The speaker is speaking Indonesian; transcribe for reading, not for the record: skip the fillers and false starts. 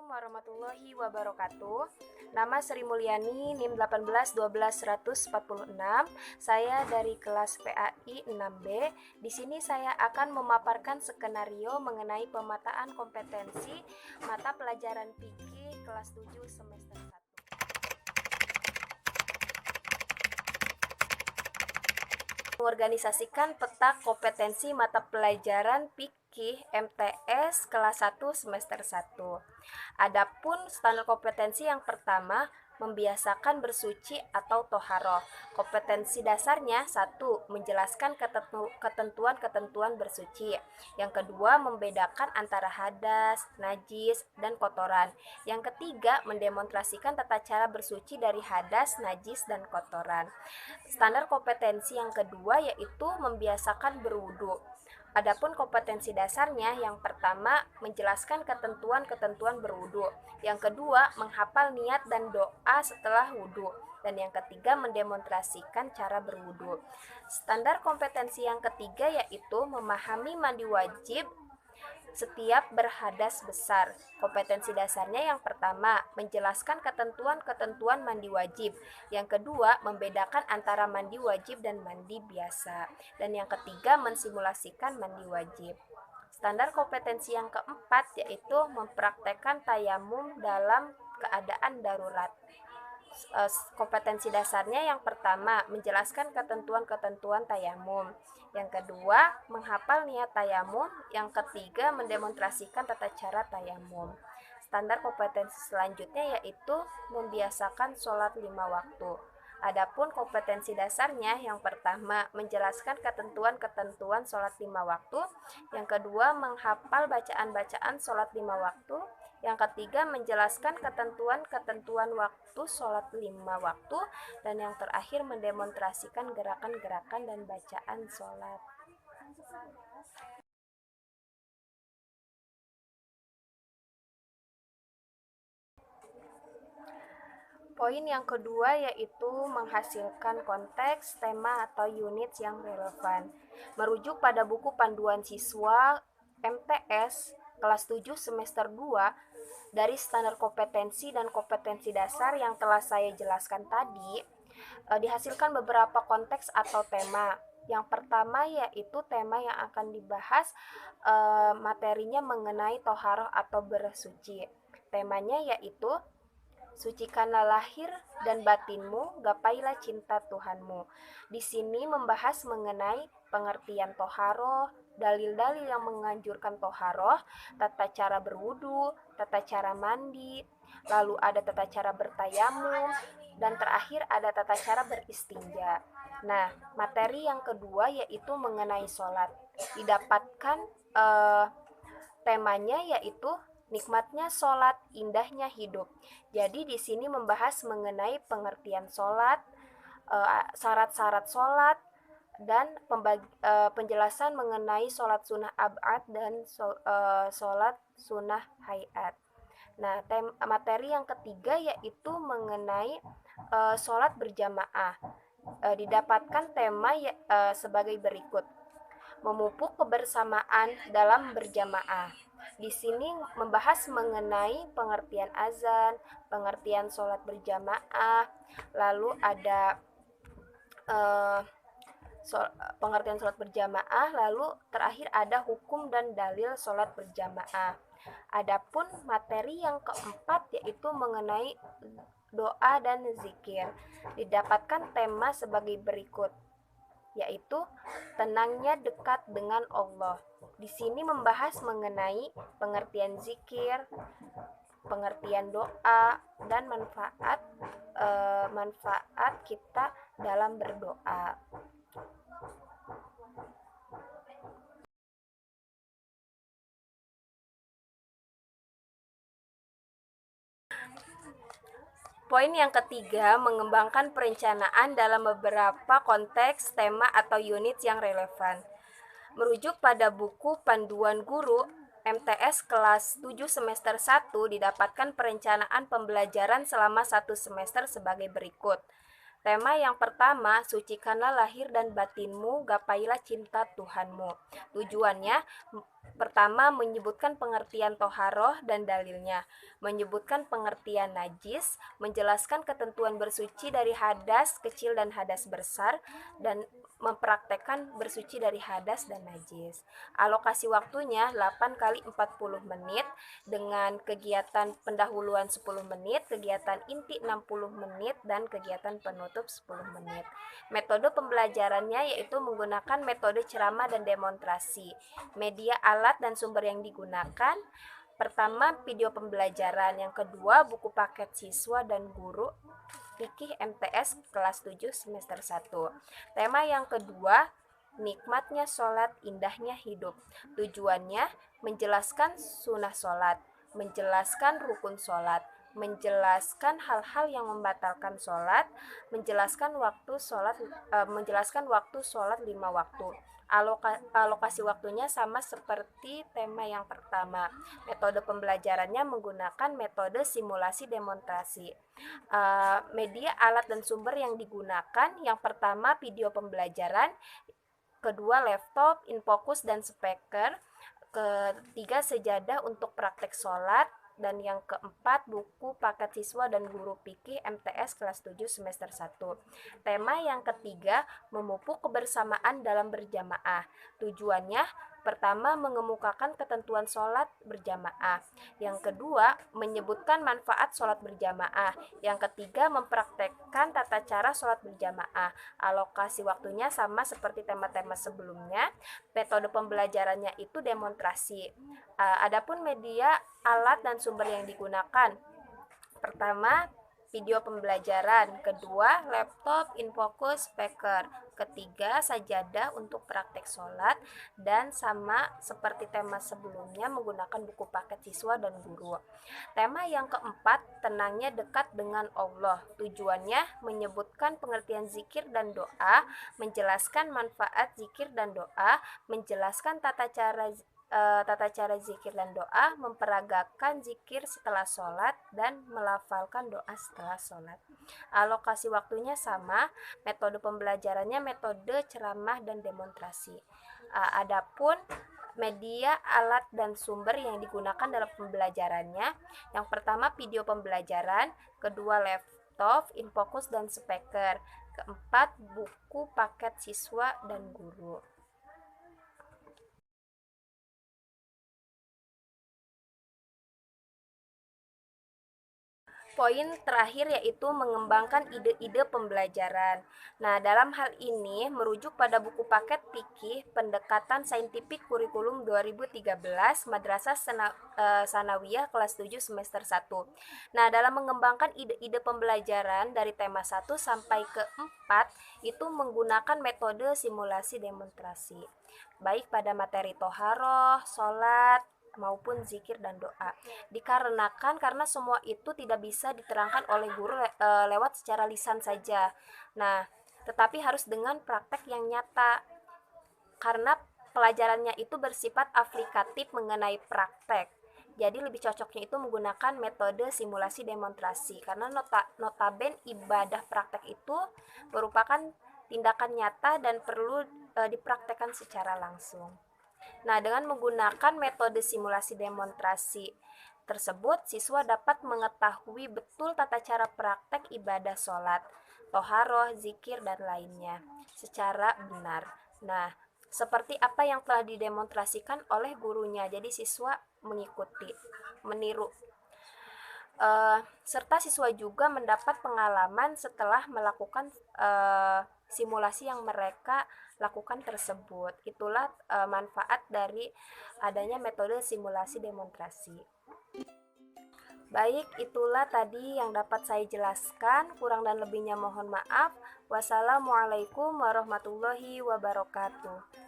Assalamualaikum warahmatullahi wabarakatuh. Nama Sri Mulyani, NIM 1812146. Saya dari kelas PAI 6B. Di sini saya akan memaparkan skenario mengenai pemetaan kompetensi mata pelajaran fikih kelas 7 semester 1. Mengorganisasikan peta kompetensi mata pelajaran fikih MTS kelas 1 semester 1. Adapun standar kompetensi yang pertama, membiasakan bersuci atau toharoh. Kompetensi dasarnya 1. Menjelaskan ketentuan-ketentuan bersuci. Yang kedua, membedakan antara hadas, najis, dan kotoran. Yang ketiga, mendemonstrasikan tata cara bersuci dari hadas, najis, dan kotoran. Standar kompetensi yang kedua yaitu membiasakan berwudu. Adapun kompetensi dasarnya, yang pertama menjelaskan ketentuan-ketentuan berwudu, yang kedua menghafal niat dan doa setelah wudu, dan yang ketiga mendemonstrasikan cara berwudu. Standar kompetensi yang ketiga yaitu memahami mandi wajib setiap berhadas besar. Kompetensi dasarnya yang pertama, menjelaskan ketentuan-ketentuan mandi wajib. Yang kedua, membedakan antara mandi wajib dan mandi biasa. Dan yang ketiga, mensimulasikan mandi wajib. Standar kompetensi yang keempat yaitu mempraktekkan tayamum dalam keadaan darurat. Kompetensi dasarnya yang pertama, menjelaskan ketentuan-ketentuan tayamum. Yang kedua, menghafal niat tayamum. Yang ketiga, mendemonstrasikan tata cara tayamum. Standar kompetensi selanjutnya yaitu membiasakan sholat 5 waktu. Adapun kompetensi dasarnya yang pertama, menjelaskan ketentuan-ketentuan sholat 5 waktu. Yang kedua, menghafal bacaan-bacaan sholat 5 waktu. Yang ketiga, menjelaskan ketentuan-ketentuan waktu sholat 5 waktu. Dan yang terakhir, mendemonstrasikan gerakan-gerakan dan bacaan sholat. Poin yang kedua yaitu menghasilkan konteks, tema, atau unit yang relevan. Merujuk pada buku panduan siswa MTS kelas 7 semester 2 dari standar kompetensi dan kompetensi dasar yang telah saya jelaskan tadi, dihasilkan beberapa konteks atau tema. Yang pertama yaitu tema yang akan dibahas, materinya mengenai toharoh atau bersuci. Temanya yaitu sucikanlah lahir dan batinmu, gapailah cinta Tuhanmu. Di sini membahas mengenai pengertian toharoh, dalil-dalil yang menganjurkan toharoh, tata cara berwudu, tata cara mandi, lalu ada tata cara bertayamum, dan terakhir ada tata cara beristinja. Nah, materi yang kedua yaitu mengenai sholat. Didapatkan temanya yaitu nikmatnya sholat, indahnya hidup. Jadi di sini membahas mengenai pengertian sholat, syarat-syarat sholat, dan penjelasan mengenai sholat sunnah ab'ad dan sholat sunnah hayat. Nah, materi yang ketiga yaitu mengenai sholat berjamaah. Didapatkan tema sebagai berikut: memupuk kebersamaan dalam berjamaah. Di sini membahas mengenai pengertian azan, pengertian sholat berjamaah, lalu ada pengertian sholat berjamaah, lalu terakhir ada hukum dan dalil sholat berjamaah. Adapun materi yang keempat yaitu mengenai doa dan zikir. Didapatkan tema sebagai berikut, yaitu tenangnya dekat dengan Allah. Di sini membahas mengenai pengertian zikir, pengertian doa, dan manfaat kita dalam berdoa. Poin yang ketiga, mengembangkan perencanaan dalam beberapa konteks, tema, atau unit yang relevan. Merujuk pada buku panduan guru MTS kelas 7 semester 1, didapatkan perencanaan pembelajaran selama 1 semester sebagai berikut. Tema yang pertama, sucikanlah lahir dan batinmu, gapailah cinta Tuhanmu. Tujuannya, pertama menyebutkan pengertian toharoh dan dalilnya, menyebutkan pengertian najis, menjelaskan ketentuan bersuci dari hadas kecil dan hadas besar, dan mempraktekkan bersuci dari hadas dan najis. Alokasi waktunya 8 kali 40 menit dengan kegiatan pendahuluan 10 menit, kegiatan inti 60 menit, dan kegiatan penutup 10 menit. Metode pembelajarannya yaitu menggunakan metode ceramah dan demonstrasi. Media, alat, dan sumber yang digunakan: pertama, video pembelajaran; yang kedua, buku paket siswa dan guru Fikih MTS kelas 7 semester 1. Tema yang kedua, nikmatnya sholat, indahnya hidup. Tujuannya menjelaskan sunnah sholat, menjelaskan rukun sholat, menjelaskan hal-hal yang membatalkan sholat, menjelaskan waktu sholat 5 waktu. Alokasi waktunya sama seperti tema yang pertama. Metode pembelajarannya menggunakan metode simulasi demonstrasi. Media, alat, dan sumber yang digunakan: yang pertama, video pembelajaran; kedua, laptop, infocus, dan speaker; ketiga, sejadah untuk praktek sholat; dan yang keempat, buku paket siswa dan guru fikih MTS kelas 7 semester 1. Tema yang ketiga, memupuk kebersamaan dalam berjamaah. Tujuannya, pertama, mengemukakan ketentuan sholat berjamaah; yang kedua, menyebutkan manfaat sholat berjamaah; yang ketiga, mempraktekkan tata cara sholat berjamaah. Alokasi waktunya sama seperti tema-tema sebelumnya. Metode pembelajarannya itu demonstrasi. Adapun media, alat, dan sumber yang digunakan: pertama, video pembelajaran; kedua, laptop, infocus, speaker; ketiga, sajadah untuk praktek sholat; dan sama seperti tema sebelumnya menggunakan buku paket siswa dan guru. Tema yang keempat, tenangnya dekat dengan Allah. Tujuannya menyebutkan pengertian zikir dan doa, menjelaskan manfaat zikir dan doa, menjelaskan tata cara zikir dan doa, memperagakan zikir setelah sholat, dan melafalkan doa setelah sholat. Alokasi waktunya sama. Metode pembelajarannya metode ceramah dan demonstrasi. Adapun media, alat, dan sumber yang digunakan dalam pembelajarannya: yang pertama, video pembelajaran; kedua, laptop, infocus, dan speaker; keempat, buku paket siswa dan guru. Poin terakhir yaitu mengembangkan ide-ide pembelajaran. Nah, dalam hal ini merujuk pada buku paket fikih Pendekatan Saintifik Kurikulum 2013 Madrasah Sanawiyah kelas 7 semester 1. Nah, dalam mengembangkan ide-ide pembelajaran dari tema 1 sampai ke 4 itu menggunakan metode simulasi demonstrasi, baik pada materi toharoh, sholat, maupun zikir dan doa. Karena semua itu tidak bisa diterangkan oleh guru lewat secara lisan saja. Nah, tetapi harus dengan praktek yang nyata. Karena pelajarannya itu bersifat aplikatif mengenai praktek. Jadi lebih cocoknya itu menggunakan metode simulasi demonstrasi, karena notaben ibadah praktek itu merupakan tindakan nyata dan perlu dipraktekkan secara langsung. Nah, dengan menggunakan metode simulasi demonstrasi tersebut, siswa dapat mengetahui betul tata cara praktek ibadah sholat, toharoh, zikir, dan lainnya secara benar. Nah, seperti apa yang telah didemonstrasikan oleh gurunya, jadi siswa mengikuti, meniru. Serta siswa juga mendapat pengalaman setelah melakukan simulasi yang mereka lakukan tersebut. Itulah manfaat dari adanya metode simulasi demonstrasi. Baik, itulah tadi yang dapat saya jelaskan. Kurang dan lebihnya mohon maaf. Wassalamualaikum warahmatullahi wabarakatuh.